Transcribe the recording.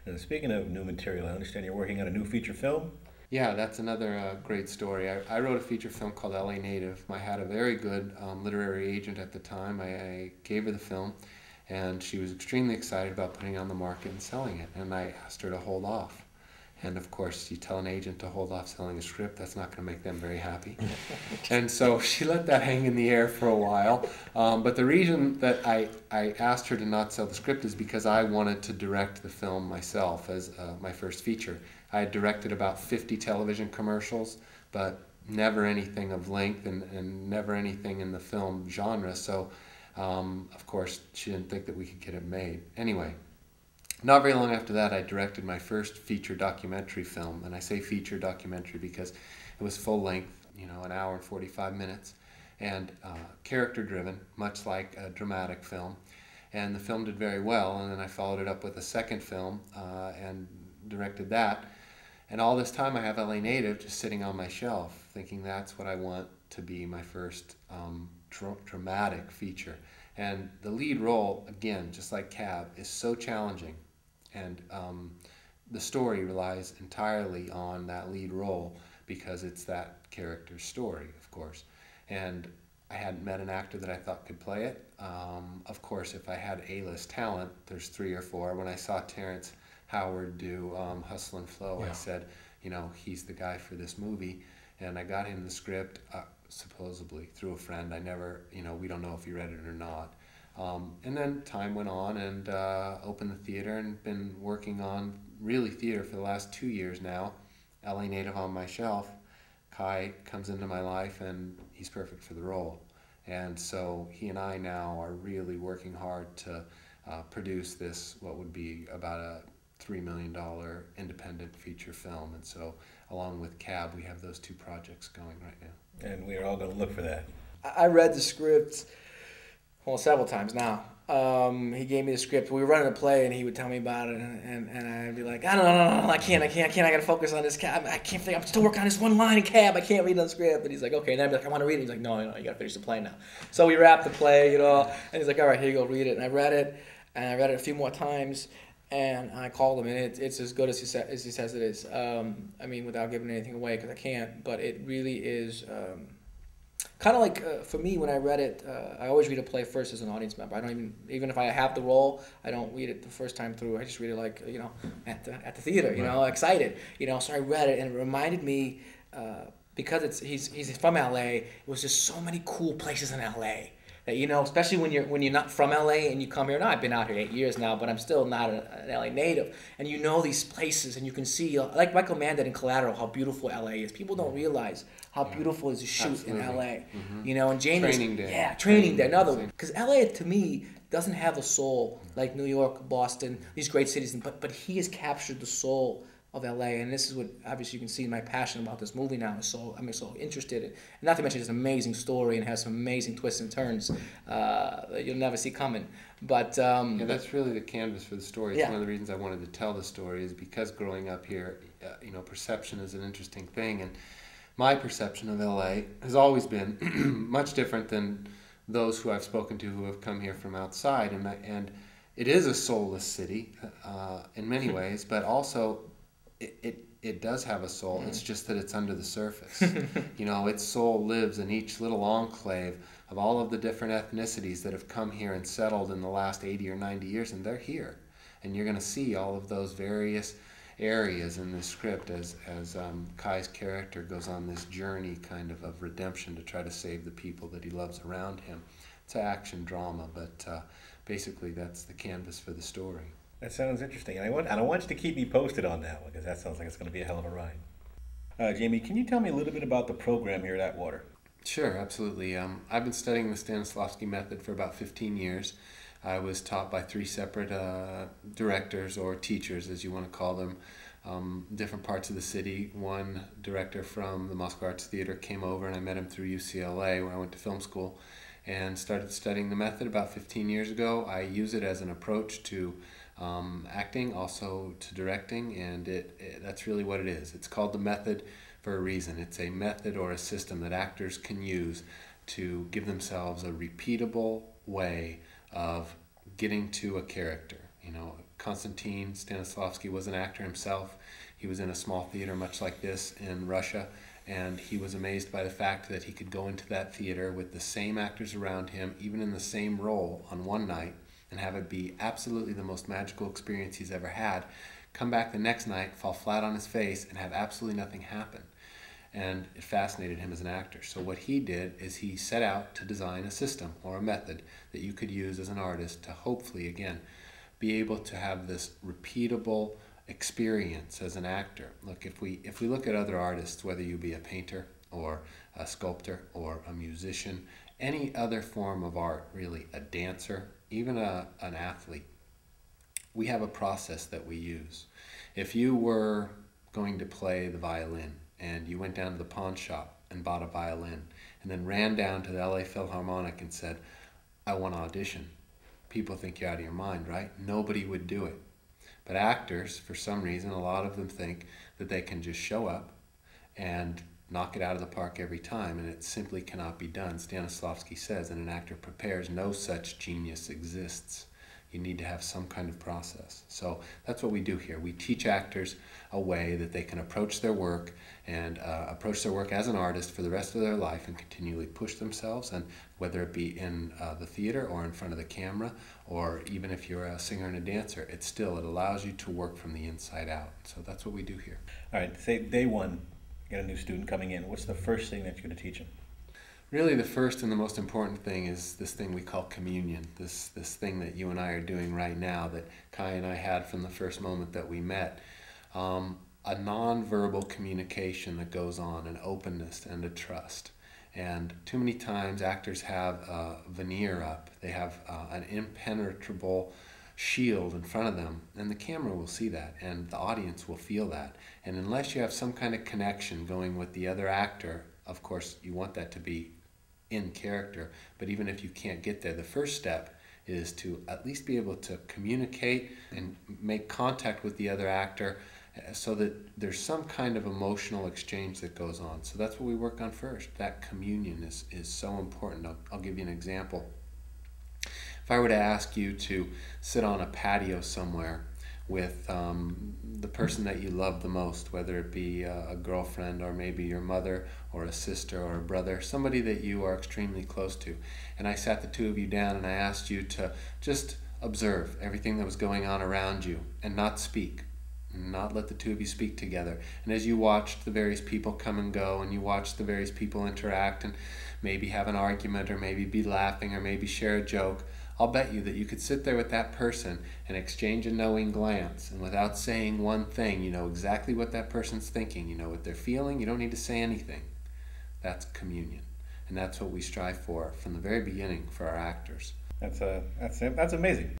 And speaking of new material, I understand you're working on a new feature film. Yeah, that's another great story. I wrote a feature film called LA Native. I had a very good literary agent at the time. I gave her the film, and she was extremely excited about putting it on the market and selling it. And I asked her to hold off. And of course, you tell an agent to hold off selling a script, that's not going to make them very happy. And so she let that hang in the air for a while. But the reason that I asked her to not sell the script is because I wanted to direct the film myself as my first feature. I had directed about 50 television commercials, but never anything of length and never anything in the film genre. So, of course, she didn't think that we could get it made. Anyway, not very long after that, I directed my first feature documentary film. And I say feature documentary because it was full length, an hour and 45 minutes, and character driven, much like a dramatic film. And the film did very well. And then I followed it up with a second film and directed that. And all this time, I have LA Native just sitting on my shelf, thinking that's what I want to be my first dramatic feature. And the lead role, again, just like Cab, is so challenging. And the story relies entirely on that lead role because it's that character's story, of course. And I hadn't met an actor that I thought could play it. Of course, if I had A-list talent, there's three or four. When I saw Terrence Howard do Hustle and Flow, yeah, I said, he's the guy for this movie. And I got him the script, supposedly, through a friend. I never, we don't know if he read it or not. And then time went on and opened the theater and been working on really theater for the last 2 years now. LA Native on my shelf. Kai comes into my life and he's perfect for the role. And so he and I now are really working hard to produce this, what would be about a $3 million independent feature film. And so along with Cab, we have those two projects going right now. And we're all going to look for that. I read the script, well, several times now. He gave me the script. We were running a play, and he would tell me about it, and I'd be like, I don't know, I can't. I got to focus on this Cab. I can't think. I'm still working on this one line in Cab. I can't read the script. And he's like, okay. And I'd be like, I want to read it. He's like, no, you got to finish the play now. So we wrapped the play, and he's like, all right, here you go, read it. And I read it, a few more times, and I called him, and it's as good as he says it is. Without giving anything away, because I can't, but it really is. Kind of like for me when I read it, I always read a play first as an audience member. I don't even if I have the role, I don't read it the first time through. I just read it like at the theater, right, excited, So I read it and it reminded me because he's from LA. It was just so many cool places in LA that especially when you're not from LA and you come here. Now I've been out here 8 years now, but I'm still not an LA native. And these places, and you can see like Michael Mann did in Collateral how beautiful LA is. People don't realize how beautiful it is to shoot Absolutely. In LA. Mm-hmm. And Jamie, Training Day. Yeah, Training Day. Another one, because LA to me doesn't have the soul like New York, Boston, these great cities, but he has captured the soul of LA, and this is what obviously you can see my passion about this movie now. So I'm so interested in, and not to mention it's an amazing story and has some amazing twists and turns that you'll never see coming. But that's really the canvas for the story. It's yeah. One of the reasons I wanted to tell the story is because growing up here, perception is an interesting thing, and my perception of LA has always been much different than those who I've spoken to who have come here from outside, and it is a soulless city in many ways, but also it does have a soul. It's just that it's under the surface. Its soul lives in each little enclave of all of the different ethnicities that have come here and settled in the last 80 or 90 years, and they're here. And you're going to see all of those various areas in the script as Kai's character goes on this journey kind of redemption to try to save the people that he loves around him. It's an action drama, but basically that's the canvas for the story. That sounds interesting. And I want you to keep me posted on that one because that sounds like it's going to be a hell of a ride. Jamie, can you tell me a little bit about the program here at Atwater? Sure, absolutely. I've been studying the Stanislavski method for about 15 years. I was taught by three separate directors or teachers, as you want to call them, different parts of the city. One director from the Moscow Arts Theater came over, and I met him through UCLA, where I went to film school, and started studying the method about 15 years ago. I use it as an approach to acting, also to directing, and that's really what it is. It's called the method for a reason. It's a method or a system that actors can use to give themselves a repeatable way of getting to a character. You know, Konstantin Stanislavski was an actor himself. He was in a small theater much like this in Russia, and he was amazed by the fact that he could go into that theater with the same actors around him, even in the same role on one night, and have it be absolutely the most magical experience he's ever had, come back the next night, fall flat on his face, and have absolutely nothing happen. And it fascinated him as an actor. So what he did is he set out to design a system or a method that you could use as an artist to hopefully, again, be able to have this repeatable experience as an actor. Look, if we look at other artists, whether you be a painter or a sculptor or a musician, any other form of art, really, a dancer, even an athlete, we have a process that we use. If you were going to play the violin and you went down to the pawn shop and bought a violin and then ran down to the LA Philharmonic and said, I want to audition, people think you're out of your mind, right? Nobody would do it. But actors, for some reason, a lot of them think that they can just show up and knock it out of the park every time, and it simply cannot be done. Stanislavski says, and an actor prepares, no such genius exists. You need to have some kind of process. So that's what we do here. We teach actors a way that they can approach their work and approach their work as an artist for the rest of their life and continually push themselves, and whether it be in the theater or in front of the camera, or even if you're a singer and a dancer, it allows you to work from the inside out. So that's what we do here. All right, say day one, you got a new student coming in. What's the first thing that you're going to teach him? Really, the first and the most important thing is this thing we call communion, this thing that you and I are doing right now, that Kai and I had from the first moment that we met. A nonverbal communication that goes on, an openness and a trust. And too many times actors have a veneer up. They have an impenetrable shield in front of them, and the camera will see that, and the audience will feel that. And unless you have some kind of connection going with the other actor, of course, you want that to be in character, but even if you can't get there, the first step is to at least be able to communicate and make contact with the other actor so that there's some kind of emotional exchange that goes on. So that's what we work on first. That communion is so important. I'll give you an example. If I were to ask you to sit on a patio somewhere with the person that you love the most, whether it be a girlfriend or maybe your mother or a sister or a brother, somebody that you are extremely close to, and I sat the two of you down and I asked you to just observe everything that was going on around you and not speak, not let the two of you speak together. And as you watched the various people come and go, and you watched the various people interact and maybe have an argument or maybe be laughing or maybe share a joke, I'll bet you that you could sit there with that person and exchange a knowing glance, and without saying one thing, you know exactly what that person's thinking, you know what they're feeling, you don't need to say anything. That's communion. And that's what we strive for from the very beginning for our actors. That's amazing.